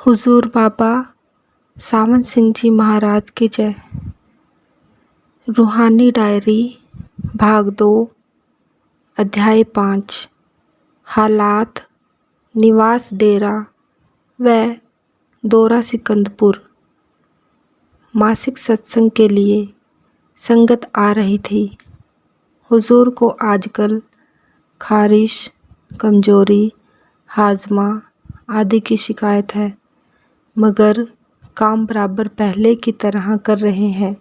हुजूर बाबा सावन सिंह जी महाराज की जय। रूहानी डायरी भाग 2 अध्याय 5 हालात निवास डेरा व दौरा सिकंदपुर। मासिक सत्संग के लिए संगत आ रही थी। हुजूर को आजकल खारिश, कमजोरी, हाजमा आदि की शिकायत है, मगर काम बराबर पहले की तरह कर रहे हैं।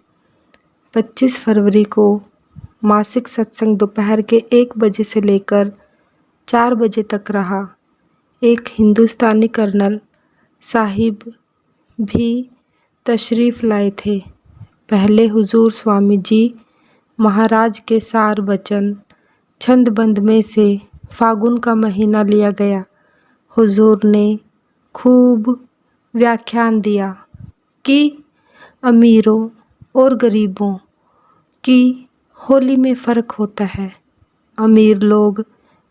25 फरवरी को मासिक सत्संग दोपहर के 1 बजे से लेकर 4 बजे तक रहा। एक हिंदुस्तानी कर्नल साहिब भी तशरीफ़ लाए थे। पहले हुजूर स्वामी जी महाराज के सार वचन छंदबंद में से फागुन का महीना लिया गया। हुजूर ने खूब व्याख्यान दिया कि अमीरों और गरीबों की होली में फ़र्क होता है। अमीर लोग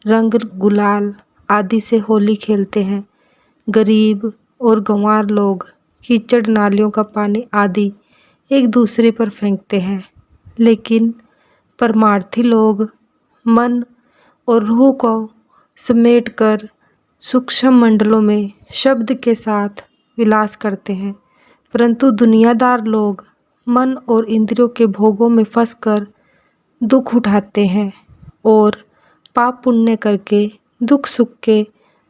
रंग गुलाल आदि से होली खेलते हैं। गरीब और गंवार लोग कीचड़, नालियों का पानी आदि एक दूसरे पर फेंकते हैं। लेकिन परमार्थी लोग मन और रूह को समेटकर सूक्ष्म मंडलों में शब्द के साथ विलास करते हैं। परंतु दुनियादार लोग मन और इंद्रियों के भोगों में फंसकर दुख उठाते हैं और पाप पुण्य करके दुख सुख के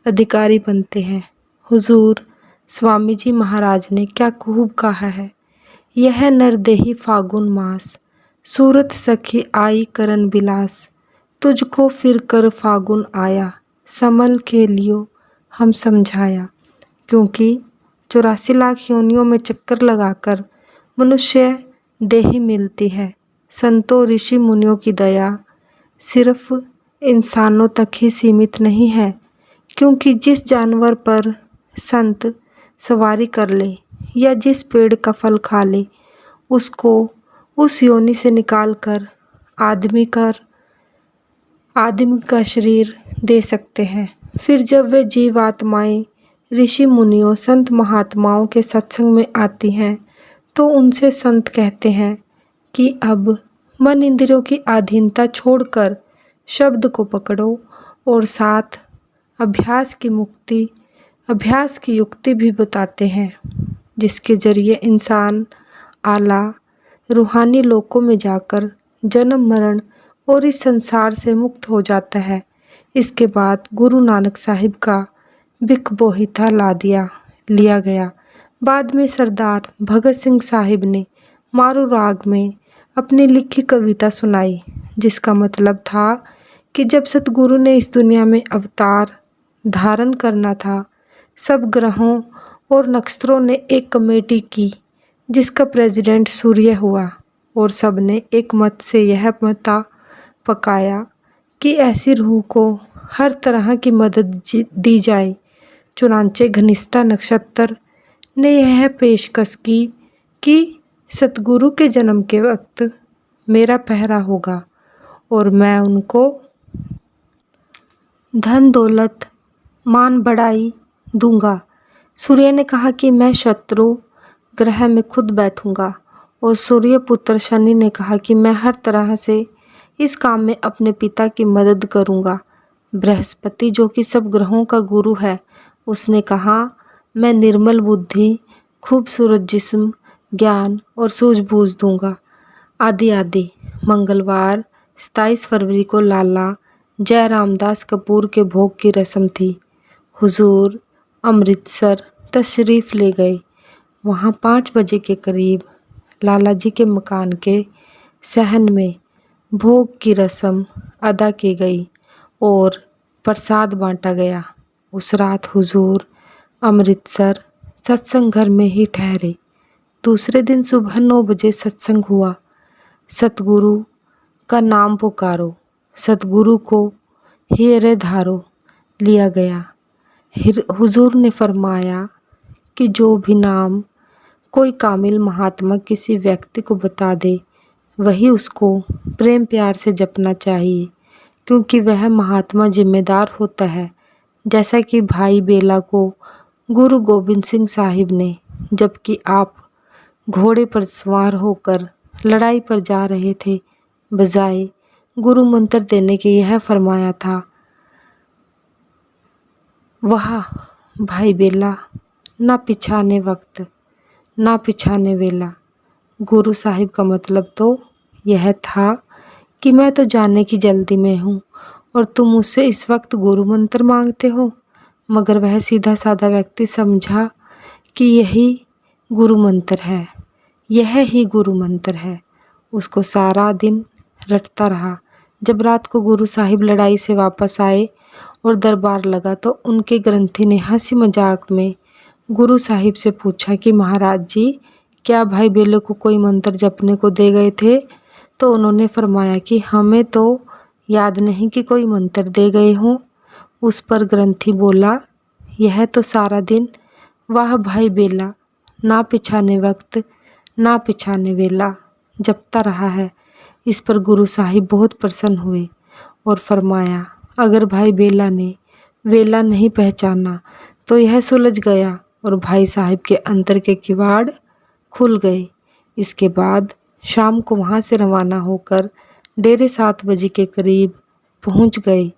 अधिकारी बनते हैं। हुजूर स्वामी जी महाराज ने क्या खूब कहा है। यह नरदेही फागुन मास, सूरत सखी आई करन बिलास, तुझको फिर कर फागुन आया, समल के लियो हम समझाया। क्योंकि 84 लाख योनियों में चक्कर लगाकर मनुष्य देही मिलती है। संतों ऋषि मुनियों की दया सिर्फ इंसानों तक ही सीमित नहीं है, क्योंकि जिस जानवर पर संत सवारी कर ले या जिस पेड़ का फल खा ले, उसको उस योनि से निकाल कर आदमी का शरीर दे सकते हैं। फिर जब वे जीवात्माएं ऋषि मुनियों संत महात्माओं के सत्संग में आती हैं, तो उनसे संत कहते हैं कि अब मन इंद्रियों की अधीनता छोड़कर शब्द को पकड़ो और साथ अभ्यास की युक्ति भी बताते हैं, जिसके जरिए इंसान आला रूहानी लोकों में जाकर जन्म मरण और इस संसार से मुक्त हो जाता है। इसके बाद गुरु नानक साहिब का बिक बोहिथा लिया गया। बाद में सरदार भगत सिंह साहिब ने मारू राग में अपनी लिखी कविता सुनाई, जिसका मतलब था कि जब सतगुरु ने इस दुनिया में अवतार धारण करना था, सब ग्रहों और नक्षत्रों ने एक कमेटी की, जिसका प्रेसिडेंट सूर्य हुआ, और सब ने एक मत से यह मता पकाया कि ऐसी रूह को हर तरह की मदद दी जाए। चुनांचे घनिष्ठा नक्षत्र ने यह पेशकश की कि सतगुरु के जन्म के वक्त मेरा पहरा होगा और मैं उनको धन दौलत मान बढ़ाई दूंगा। सूर्य ने कहा कि मैं शत्रु ग्रह में खुद बैठूंगा, और सूर्य पुत्र शनि ने कहा कि मैं हर तरह से इस काम में अपने पिता की मदद करूंगा। बृहस्पति, जो कि सब ग्रहों का गुरु है, उसने कहा मैं निर्मल बुद्धि, खूबसूरत जिस्म, ज्ञान और सूझबूझ दूंगा। आदि आदि। मंगलवार 27 फरवरी को लाला जय रामदास कपूर के भोग की रस्म थी। हुजूर अमृतसर तशरीफ़ ले गए। वहाँ 5 बजे के करीब लाला जी के मकान के सहन में भोग की रस्म अदा की गई और प्रसाद बांटा गया। उस रात हुजूर अमृतसर सत्संग घर में ही ठहरे। दूसरे दिन सुबह 9 बजे सत्संग हुआ। सतगुरु का नाम पुकारो, सतगुरु को हीरे धारो लिया गया। हुजूर ने फरमाया कि जो भी नाम कोई कामिल महात्मा किसी व्यक्ति को बता दे, वही उसको प्रेम प्यार से जपना चाहिए, क्योंकि वह महात्मा जिम्मेदार होता है। जैसा कि भाई बेला को गुरु गोबिंद सिंह साहिब ने, जबकि आप घोड़े पर सवार होकर लड़ाई पर जा रहे थे, बजाय गुरु मंत्र देने के यह फरमाया था, वाह भाई बेला, ना पिछाने वक्त ना पिछाने वेला। गुरु साहिब का मतलब तो यह था कि मैं तो जाने की जल्दी में हूँ और तुम मुझसे इस वक्त गुरु मंत्र मांगते हो। मगर वह सीधा साधा व्यक्ति समझा कि यही गुरु मंत्र है, यह ही गुरु मंत्र है। उसको सारा दिन रटता रहा। जब रात को गुरु साहिब लड़ाई से वापस आए और दरबार लगा तो उनके ग्रंथी ने हंसी मजाक में गुरु साहिब से पूछा कि महाराज जी, क्या भाई बेले को कोई मंत्र जपने को दे गए थे? तो उन्होंने फरमाया कि हमें तो याद नहीं कि कोई मंत्र दे गए हों। उस पर ग्रंथी बोला, यह तो सारा दिन वाह भाई बेला, ना पिछाने वक्त ना पिछाने वेला जपता रहा है। इस पर गुरु साहिब बहुत प्रसन्न हुए और फरमाया, अगर भाई बेला ने वेला नहीं पहचाना तो यह सुलझ गया और भाई साहिब के अंतर के किवाड़ खुल गए। इसके बाद शाम को वहाँ से रवाना होकर डेरे 7 बजे के करीब पहुँच गए।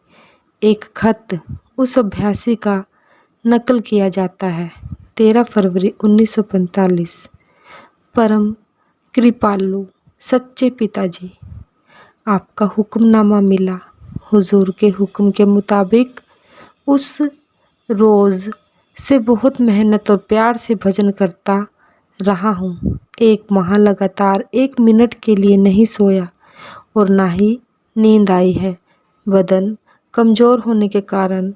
एक खत उस अभ्यासी का नकल किया जाता है। 13 फरवरी 1945। परम कृपालु सच्चे पिताजी, आपका हुक्मनामा मिला। हुजूर के हुक्म के मुताबिक उस रोज़ से बहुत मेहनत और प्यार से भजन करता रहा हूँ। 1 माह लगातार 1 मिनट के लिए नहीं सोया और ना ही नींद आई है। बदन कमज़ोर होने के कारण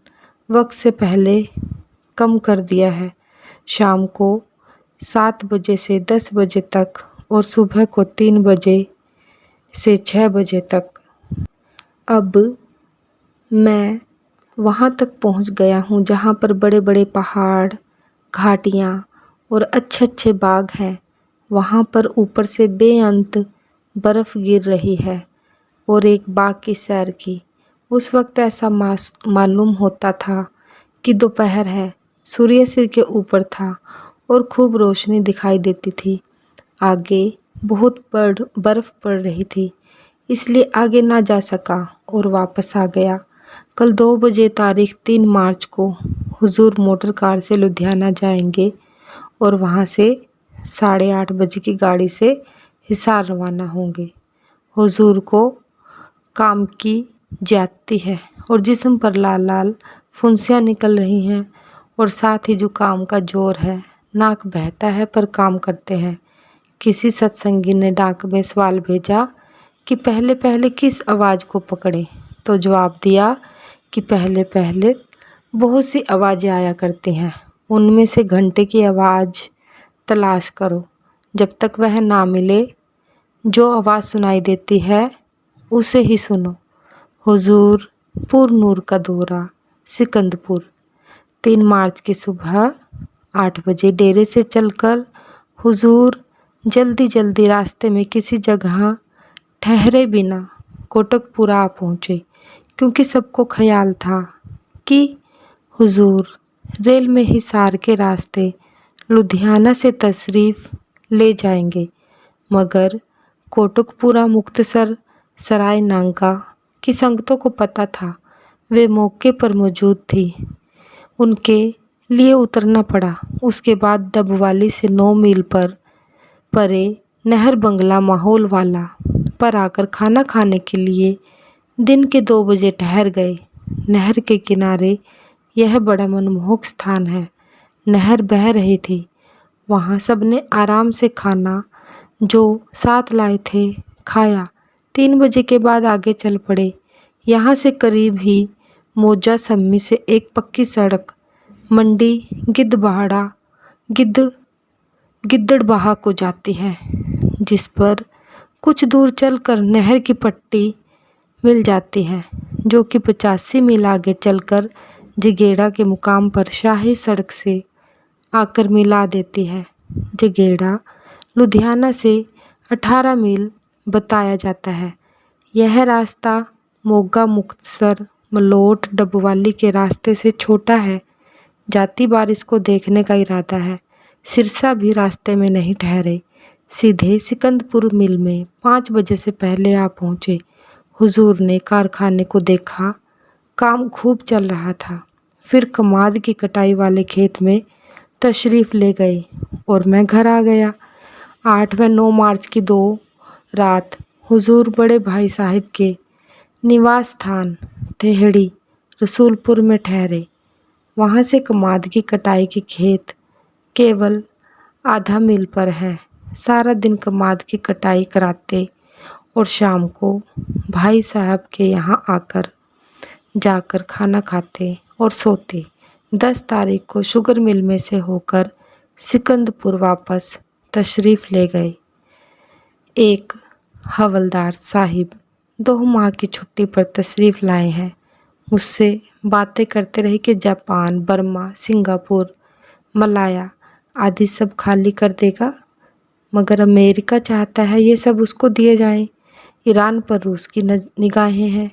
वक्त से पहले कम कर दिया है। शाम को 7 बजे से 10 बजे तक और सुबह को 3 बजे से 6 बजे तक। अब मैं वहाँ तक पहुँच गया हूँ जहाँ पर बड़े बड़े पहाड़, घाटियाँ और अच्छे अच्छे बाग हैं। वहाँ पर ऊपर से बेअंत बर्फ़ गिर रही है और एक बाग की सैर की। उस वक्त ऐसा मालूम होता था कि दोपहर है। सूर्य सिर के ऊपर था और खूब रोशनी दिखाई देती थी। आगे बहुत बर्फ़ पड़ रही थी, इसलिए आगे ना जा सका और वापस आ गया। कल 2 बजे तारीख 3 मार्च को हुजूर मोटर कार से लुधियाना जाएंगे और वहाँ से 8:30 बजे की गाड़ी से हिसार रवाना होंगे। हुजूर को काम की ज्यादती है और जिस्म पर लाल लाल फुंसियाँ निकल रही हैं और साथ ही जुकाम का जोर है। नाक बहता है पर काम करते हैं। किसी सत्संगी ने डाक में सवाल भेजा कि पहले पहले किस आवाज़ को पकड़े, तो जवाब दिया कि पहले पहले बहुत सी आवाज़ें आया करती हैं, उनमें से घंटे की आवाज़ तलाश करो। जब तक वह ना मिले, जो आवाज़ सुनाई देती है उसे ही सुनो। हुजूर पुर नूर का दौरा, सिकंदपुर। 3 मार्च की सुबह 8 बजे डेरे से चलकर हुजूर जल्दी जल्दी रास्ते में किसी जगह ठहरे बिना कोटकपुरा पहुँचे, क्योंकि सबको ख्याल था कि हुजूर रेल में हिसार के रास्ते लुधियाना से तशरीफ़ ले जाएंगे। मगर कोटकपुरा मुख्तसर सराय नांगा की संगतों को पता था, वे मौके पर मौजूद थी। उनके लिए उतरना पड़ा। उसके बाद डबवाली से 9 मील पर परे नहर बंगला माहौल वाला पर आकर खाना खाने के लिए दिन के 2 बजे ठहर गए। नहर के किनारे यह बड़ा मनमोहक स्थान है। नहर बह रही थी। वहाँ सबने आराम से खाना जो साथ लाए थे खाया। 3 बजे के बाद आगे चल पड़े। यहाँ से करीब ही मौजा सम्मी से एक पक्की सड़क मंडी गिद्दड़बाहा को जाती है, जिस पर कुछ दूर चलकर नहर की पट्टी मिल जाती है, जो कि 85 मील आगे चलकर जगेड़ा के मुकाम पर शाही सड़क से आकर मिला देती है। जगेड़ा लुधियाना से 18 मील बताया जाता है। यह रास्ता मोगा मुक्तसर मलोट डबवाली के रास्ते से छोटा है, जाती बार इसको देखने का इरादा है। सिरसा भी रास्ते में नहीं ठहरे, सीधे सिकंदपुर मिल में 5 बजे से पहले आ पहुँचे। हुजूर ने कारखाने को देखा, काम खूब चल रहा था। फिर कमाद की कटाई वाले खेत में तशरीफ़ ले गए और मैं घर आ गया। 8 व 9 मार्च की 2 रात हुजूर बड़े भाई साहब के निवास स्थान तेहड़ी रसूलपुर में ठहरे। वहाँ से कमाद की कटाई के खेत केवल आधा मील पर है। सारा दिन कमाद की कटाई कराते और शाम को भाई साहब के यहाँ आकर जाकर खाना खाते और सोते। 10 तारीख को शुगर मिल में से होकर सिकंदपुर वापस तशरीफ़ ले गए। एक हवलदार साहिब 2 माह की छुट्टी पर तशरीफ़ लाए हैं। मुझसे बातें करते रहे कि जापान, बर्मा, सिंगापुर, मलाया आदि सब खाली कर देगा, मगर अमेरिका चाहता है ये सब उसको दिए जाएं। ईरान पर रूस की निगाहें हैं।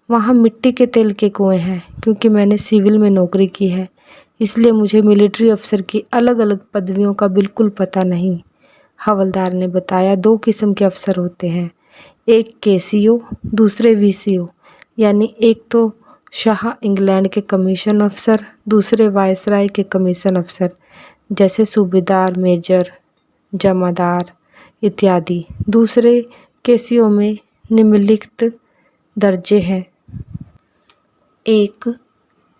वहाँ मिट्टी के तेल के कुएं हैं। क्योंकि मैंने सिविल में नौकरी की है, इसलिए मुझे मिलिट्री अफसर की अलग अलग पदवियों का बिल्कुल पता नहीं। हवलदार ने बताया 2 किस्म के अफसर होते हैं, एक केसीओ, दूसरे वीसीओ। यानी एक तो शाह इंग्लैंड के कमीशन अफसर, दूसरे वायसराय के कमीशन अफसर, जैसे सूबेदार, मेजर, जमादार इत्यादि। दूसरे केसीओ में निम्नलिखित दर्जे हैं। एक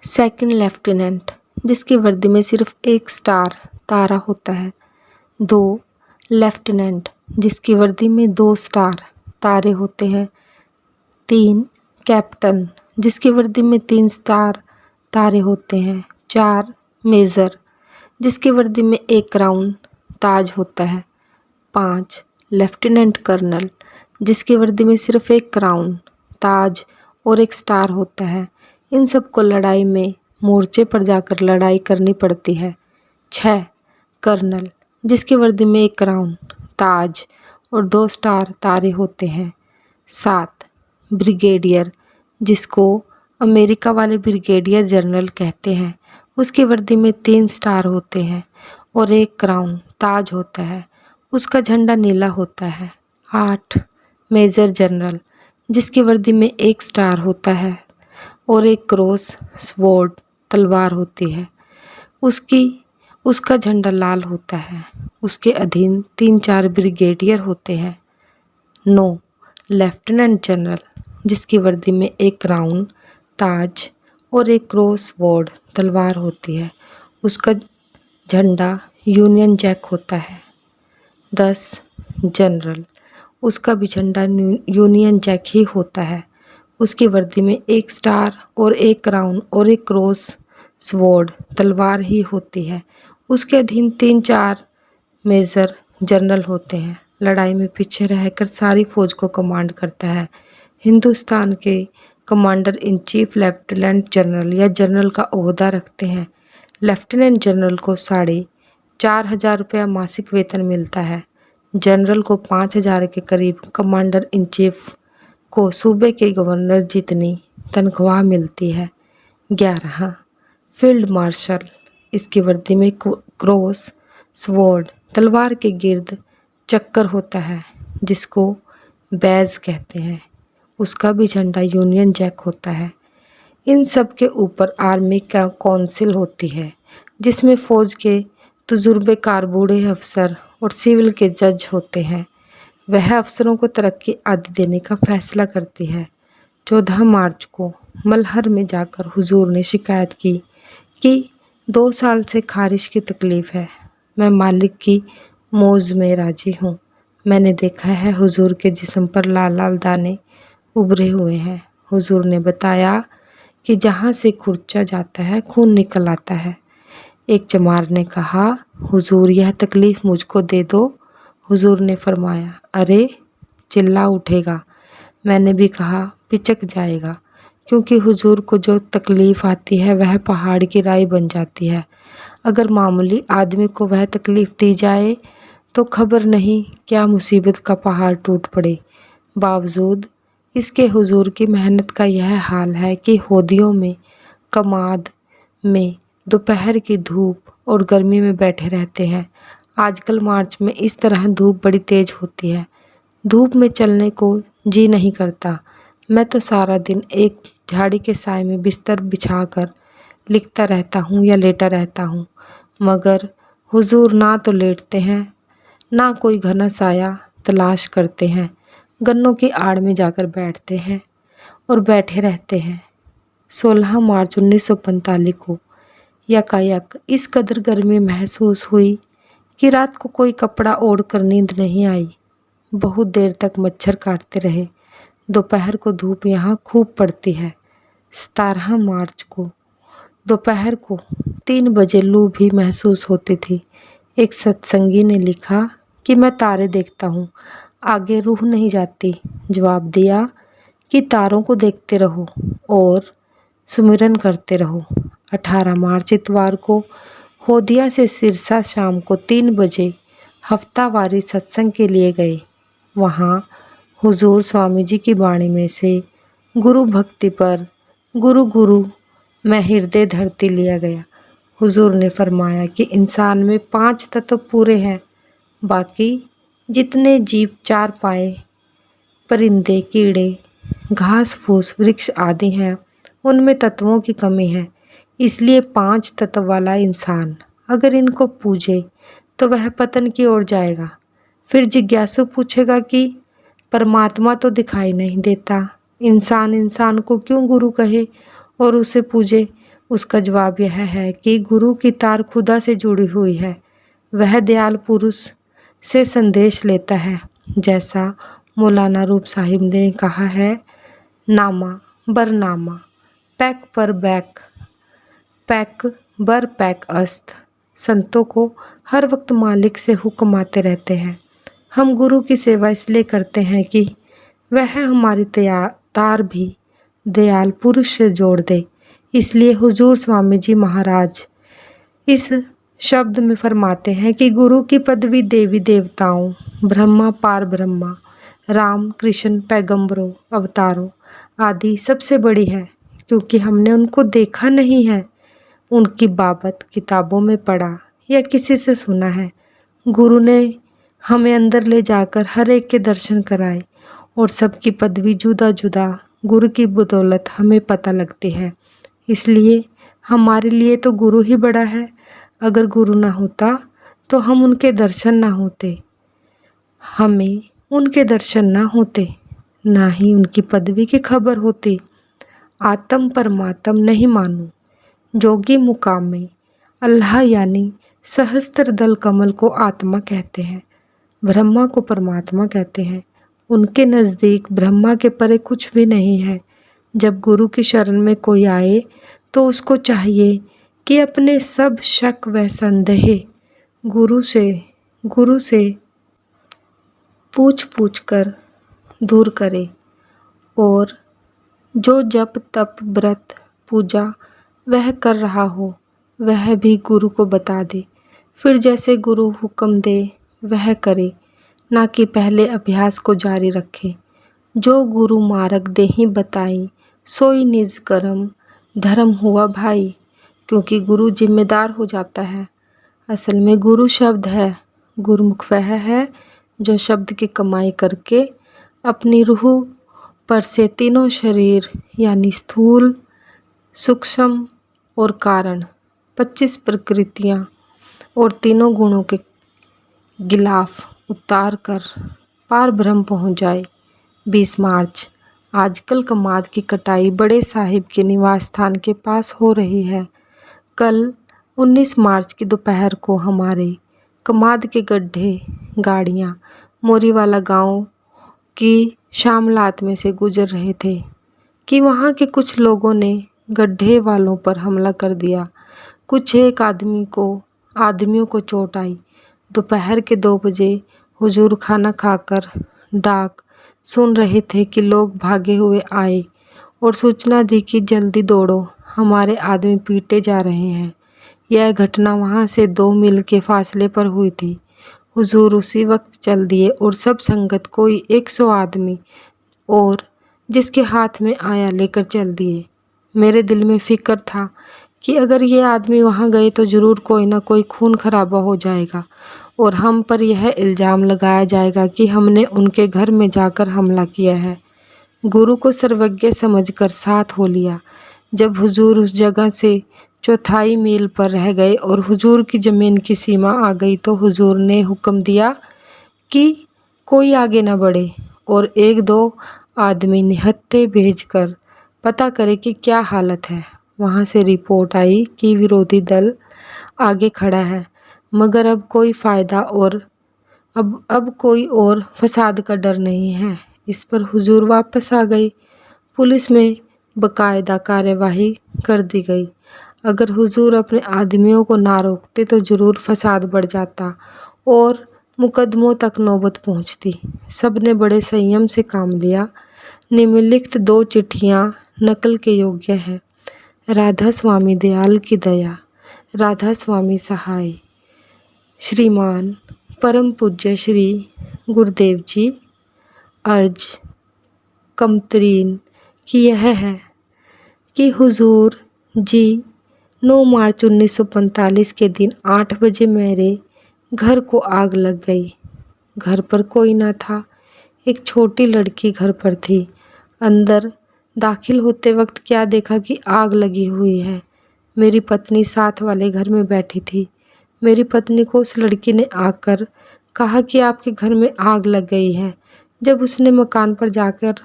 सेकंड लेफ्टिनेंट, जिसकी वर्दी में सिर्फ 1 स्टार तारा होता है। 2 लेफ्टिनेंट, जिसकी वर्दी में 2 स्टार तारे होते हैं। 3 कैप्टन, जिसकी वर्दी में 3 स्टार तारे होते हैं। 4 मेजर, जिसकी वर्दी में 1 क्राउन ताज होता है। 5 लेफ्टिनेंट कर्नल, जिसकी वर्दी में सिर्फ 1 क्राउन ताज और 1 स्टार होता है। इन सबको लड़ाई में मोर्चे पर जाकर लड़ाई करनी पड़ती है। 6 कर्नल, जिसकी वर्दी में 1 क्राउन ताज और 2 स्टार तारे होते हैं। 7 ब्रिगेडियर, जिसको अमेरिका वाले ब्रिगेडियर जनरल कहते हैं, उसकी वर्दी में 3 स्टार होते हैं और 1 क्राउन ताज होता है। उसका झंडा नीला होता है। 8 मेजर जनरल, जिसकी वर्दी में 1 स्टार होता है और 1 क्रॉस स्वॉर्ड तलवार होती है। उसका झंडा लाल होता है। उसके अधीन 3-4 ब्रिगेडियर होते हैं। 9 लेफ्टिनेंट जनरल, जिसकी वर्दी में 1 क्राउन ताज और 1 क्रॉस स्वॉर्ड तलवार होती है। उसका झंडा यूनियन जैक होता है। 10 जनरल, उसका भी झंडा यूनियन जैक ही होता है। उसकी वर्दी में 1 स्टार और 1 क्राउन और 1 क्रॉस स्वॉर्ड तलवार ही होती है। उसके अधीन 3-4 मेजर जनरल होते हैं। लड़ाई में पीछे रहकर सारी फौज को कमांड करता है। हिंदुस्तान के commander in chief lieutenant general या जनरल का ओहदा रखते हैं। लेफ्टिनेंट जनरल को 4,500 रुपया मासिक वेतन मिलता है। जनरल को 5,000 के करीब, कमांडर इन चीफ को सूबे के गवर्नर जितनी तनख्वाह मिलती है। 11 फील्ड मार्शल, इसकी वर्दी में क्रॉस स्वॉर्ड तलवार के गिर्द चक्कर होता है, जिसको बैज कहते हैं। उसका भी झंडा यूनियन जैक होता है। इन सब के ऊपर आर्मी का काउंसिल होती है, जिसमें फ़ौज के तजुर्बेकार बूढ़े अफसर और सिविल के जज होते हैं। वह अफसरों को तरक्की आदि देने का फैसला करती है। 14 मार्च को मलहर में जाकर हुजूर ने शिकायत की कि 2 साल से खारिश की तकलीफ़ है। मैं मालिक की मौज में राजी हूँ। मैंने देखा है हुजूर के जिस्म पर लाल लाल दाने उभरे हुए हैं। हुजूर ने बताया कि जहाँ से खुरचा जाता है खून निकल आता है। एक चमार ने कहा, हुजूर यह तकलीफ़ मुझको दे दो। हुजूर ने फरमाया, अरे चिल्ला उठेगा। मैंने भी कहा, पिचक जाएगा, क्योंकि हुजूर को जो तकलीफ़ आती है वह पहाड़ की राई बन जाती है। अगर मामूली आदमी को वह तकलीफ़ दी जाए तो खबर नहीं क्या मुसीबत का पहाड़ टूट पड़े। बावजूद इसके हुजूर की मेहनत का यह हाल है कि होदियों में, कमाद में दोपहर की धूप और गर्मी में बैठे रहते हैं। आजकल मार्च में इस तरह धूप बड़ी तेज होती है, धूप में चलने को जी नहीं करता। मैं तो सारा दिन एक झाड़ी के साए में बिस्तर बिछाकर लिखता रहता हूँ या लेटा रहता हूँ, मगर हुजूर ना तो लेटते हैं, ना कोई घना साया तलाश करते हैं। गन्नों की आड़ में जाकर बैठते हैं और बैठे रहते हैं। 16 मार्च 1945 को यकायक इस कदर गर्मी महसूस हुई कि रात को कोई कपड़ा ओढ़ कर नींद नहीं आई। बहुत देर तक मच्छर काटते रहे। दोपहर को धूप यहाँ खूब पड़ती है। 17 मार्च को दोपहर को 3 बजे लू भी महसूस होती थी। एक सत्संगी ने लिखा कि मैं तारे देखता हूँ, आगे रूह नहीं जाती। जवाब दिया कि तारों को देखते रहो और सुमिरन करते रहो। 18 मार्च इतवार को होदिया से सिरसा शाम को 3 बजे हफ्तावारी सत्संग के लिए गए। वहाँ हुजूर स्वामी जी की वाणी में से गुरु भक्ति पर गुरु गुरु मैं हृदय धरती लिया गया। हुजूर ने फरमाया कि इंसान में 5 तत्व पूरे हैं, बाकी जितने जीव 4 पाए, परिंदे, कीड़े, घास फूस, वृक्ष आदि हैं, उनमें तत्वों की कमी है। इसलिए 5 तत्व वाला इंसान अगर इनको पूजे तो वह पतन की ओर जाएगा। फिर जिज्ञासु पूछेगा कि परमात्मा तो दिखाई नहीं देता, इंसान इंसान को क्यों गुरु कहे और उसे पूजे? उसका जवाब यह है कि गुरु की तार खुदा से जुड़ी हुई है। वह दयाल पुरुष से संदेश लेता है। जैसा मौलाना रूप साहिब ने कहा है, नामा बरनामा पैक पर बैक पैक बर पैक अस्त। संतों को हर वक्त मालिक से हुक्म आते रहते हैं। हम गुरु की सेवा इसलिए करते हैं कि वह हमारी तार भी दयाल पुरुष से जोड़ दे। इसलिए हुजूर स्वामी जी महाराज इस शब्द में फरमाते हैं कि गुरु की पदवी देवी देवताओं, ब्रह्मा पार ब्रह्मा, राम कृष्ण पैगंबरों, अवतारों आदि सबसे बड़ी है, क्योंकि हमने उनको देखा नहीं है, उनकी बाबत किताबों में पढ़ा या किसी से सुना है। गुरु ने हमें अंदर ले जाकर हर एक के दर्शन कराए और सबकी पदवी जुदा जुदा गुरु की बदौलत हमें पता लगती है। इसलिए हमारे लिए तो गुरु ही बड़ा है। अगर गुरु ना होता तो हम उनके दर्शन ना होते, हमें उनके दर्शन ना होते, ना ही उनकी पदवी की खबर होती। आत्म परमात्म नहीं मानूं, जोगी मुकाम में अल्लाह यानी सहस्त्र दल कमल को आत्मा कहते हैं, ब्रह्मा को परमात्मा कहते हैं। उनके नज़दीक ब्रह्मा के परे कुछ भी नहीं है। जब गुरु की शरण में कोई आए तो उसको चाहिए कि अपने सब शक व संदेह गुरु से पूछ कर दूर करे और जो जप तप व्रत पूजा वह कर रहा हो वह भी गुरु को बता दे। फिर जैसे गुरु हुक्म दे वह करे, ना कि पहले अभ्यास को जारी रखे। जो गुरु मार्ग देहि बताई, सोई निज कर्म धर्म हुआ भाई। क्योंकि गुरु जिम्मेदार हो जाता है। असल में गुरु शब्द है, गुरुमुख वह है जो शब्द की कमाई करके अपनी रूह पर से तीनों शरीर यानी स्थूल, सूक्ष्म और कारण 25 प्रकृतियाँ और तीनों गुणों के गिलाफ उतार कर पार ब्रह्म पहुँच जाए। 20 मार्च आजकल कमाद की कटाई बड़े साहिब के निवास स्थान के पास हो रही है। कल 19 मार्च की दोपहर को हमारे कमाद के गड्ढे गाड़ियाँ मोरीवाला गांव की शामलात में से गुजर रहे थे कि वहाँ के कुछ लोगों ने गड्ढे वालों पर हमला कर दिया। कुछ एक आदमियों को चोट आई। दोपहर के 2 बजे हुजूर खाना खाकर डाक सुन रहे थे कि लोग भागे हुए आए और सूचना दी कि जल्दी दौड़ो, हमारे आदमी पीटे जा रहे हैं। यह घटना वहाँ से 2 मील के फासले पर हुई थी। हुजूर उसी वक्त चल दिए और सब संगत कोई 100 आदमी और जिसके हाथ में आया लेकर चल दिए। मेरे दिल में फिक्र था कि अगर ये आदमी वहाँ गए तो ज़रूर कोई ना कोई खून खराबा हो जाएगा और हम पर यह इल्ज़ाम लगाया जाएगा कि हमने उनके घर में जाकर हमला किया है। गुरु को सर्वज्ञ समझकर साथ हो लिया। जब हुजूर उस जगह से चौथाई मील पर रह गए और हुजूर की ज़मीन की सीमा आ गई तो हुजूर ने हुक्म दिया कि कोई आगे न बढ़े और एक दो आदमी निहत्थे भेजकर पता करे कि क्या हालत है। वहाँ से रिपोर्ट आई कि विरोधी दल आगे खड़ा है, मगर अब कोई फ़ायदा और अब कोई और फसाद का डर नहीं है। इस पर हुजूर वापस आ गई। पुलिस में बाकायदा कार्यवाही कर दी गई। अगर हुजूर अपने आदमियों को ना रोकते तो ज़रूर फसाद बढ़ जाता और मुकदमों तक नौबत पहुंचती। सब ने बड़े संयम से काम लिया। निम्नलिखित 2 चिट्ठियाँ नकल के योग्य हैं। राधा स्वामी दयाल की दया, राधा स्वामी सहाय। श्रीमान परम पूज्य श्री गुरुदेव जी, अर्ज कमतरीन की यह है कि हुजूर जी 9 मार्च 1945 के दिन 8 बजे मेरे घर को आग लग गई। घर पर कोई ना था। एक छोटी लड़की घर पर थी। अंदर दाखिल होते वक्त क्या देखा कि आग लगी हुई है। मेरी पत्नी साथ वाले घर में बैठी थी। मेरी पत्नी को उस लड़की ने आकर कहा कि आपके घर में आग लग गई है। जब उसने मकान पर जाकर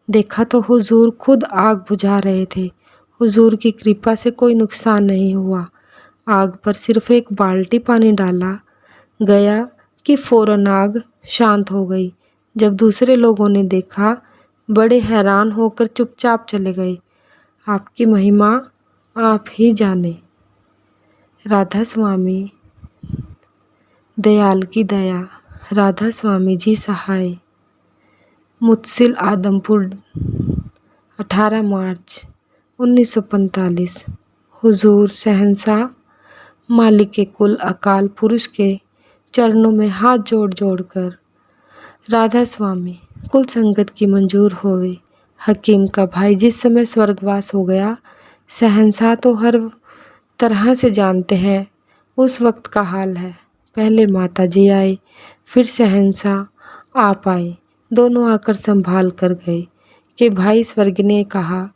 देखा तो हुजूर खुद आग बुझा रहे थे। हुजूर की कृपा से कोई नुकसान नहीं हुआ। आग पर सिर्फ एक बाल्टी पानी डाला गया कि फौरन आग शांत हो गई। जब दूसरे लोगों ने देखा, बड़े हैरान होकर चुपचाप चले गए। आपकी महिमा आप ही जाने। राधा स्वामी दयाल की दया, राधा स्वामी जी सहाय। मुतसिल आदमपुर 18 मार्च 1945। हुजूर शहंशाह मालिक कुल अकाल पुरुष के चरणों में हाथ जोड़ जोड़कर राधा स्वामी कुल संगत की मंजूर होवे। हकीम का भाई जिस समय स्वर्गवास हो गया, शहंशाह तो हर तरह से जानते हैं उस वक्त का हाल है। पहले माता जी आए, फिर शहंशाह आप आए। दोनों आकर संभाल कर गए कि भाई स्वर्ग ने कहा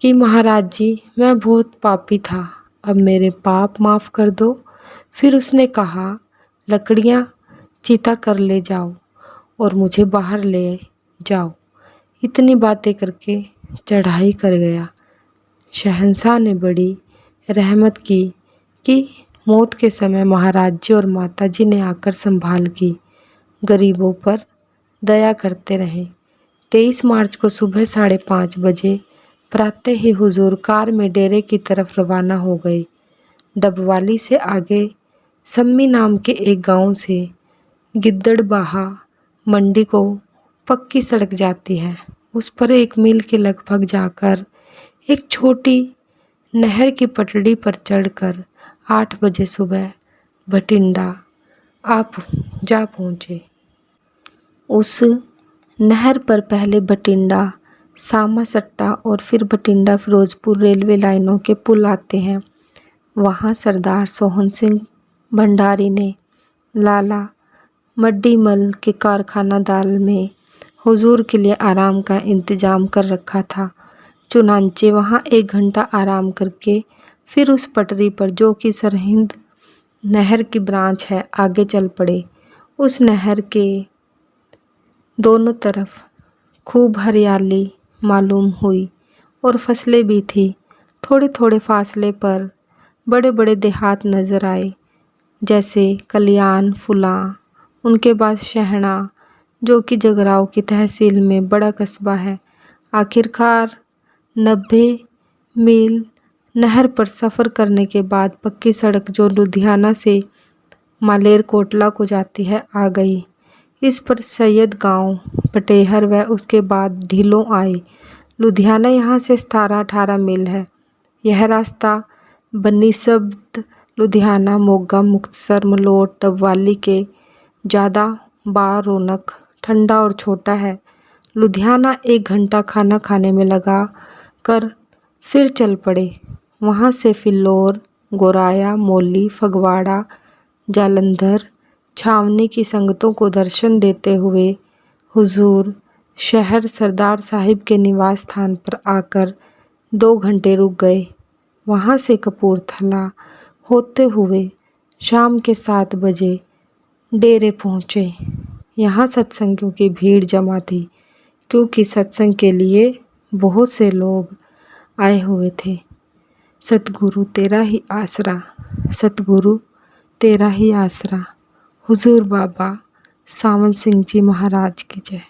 कि महाराज जी मैं बहुत पापी था, अब मेरे पाप माफ़ कर दो। फिर उसने कहा लकड़ियाँ चिता कर ले जाओ और मुझे बाहर ले जाओ। इतनी बातें करके चढ़ाई कर गया। शहंशाह ने बड़ी रहमत की कि मौत के समय महाराज जी और माता जी ने आकर संभाल की। गरीबों पर दया करते रहे। 23 मार्च को सुबह 5:30 बजे प्रातः ही हुजूर कार में डेरे की तरफ रवाना हो गए। डबवाली से आगे सम्मी नाम के एक गांव से गिद्दड़बाहा मंडी को पक्की सड़क जाती है। उस पर 1 मील के लगभग जाकर एक छोटी नहर की पटड़ी पर चढ़कर 8 बजे सुबह भटिंडा आप जा पहुँचे। उस नहर पर पहले भटिंडा सामा सट्टा और फिर भटिंडा फिरोजपुर रेलवे लाइनों के पुल आते हैं। वहाँ सरदार सोहन सिंह भंडारी ने लाला मड्डीमल के कारखाना दाल में हुजूर के लिए आराम का इंतज़ाम कर रखा था। चुनांचे वहाँ 1 घंटा आराम करके फिर उस पटरी पर जो कि सरहिंद नहर की ब्रांच है आगे चल पड़े। उस नहर के दोनों तरफ खूब हरियाली मालूम हुई और फसलें भी थी। थोड़े थोड़े फासले पर बड़े बड़े देहात नज़र आए, जैसे कल्याण फुलां, उनके बाद शहणा जो कि जगराव की तहसील में बड़ा कस्बा है। आखिरकार 90 मील नहर पर सफ़र करने के बाद पक्की सड़क जो लुधियाना से मालेरकोटला को जाती है आ गई। इस पर सैयद गांव, पटेहर व उसके बाद ढीलों आए। लुधियाना यहाँ से 17-18 मील है। यह रास्ता बनिस्बत लुधियाना, मोगा, मुक्तसर, मलोट, डबवाली के ज़्यादा बारौनक, ठंडा और छोटा है। लुधियाना 1 घंटा खाना खाने में लगा कर फिर चल पड़े। वहाँ से फिल्लौर, गोराया, मौली, फगवाड़ा, जालंधर, छावनी की संगतों को दर्शन देते हुए हुजूर शहर सरदार साहिब के निवास स्थान पर आकर 2 घंटे रुक गए। वहाँ से कपूरथला होते हुए शाम के 7 बजे डेरे पहुँचे। यहाँ सत्संगियों की भीड़ जमा थी, क्योंकि सत्संग के लिए बहुत से लोग आए हुए थे। सतगुरु तेरा ही आसरा, सतगुरु तेरा ही आसरा। हुजूर बाबा सावन सिंह जी महाराज की जय।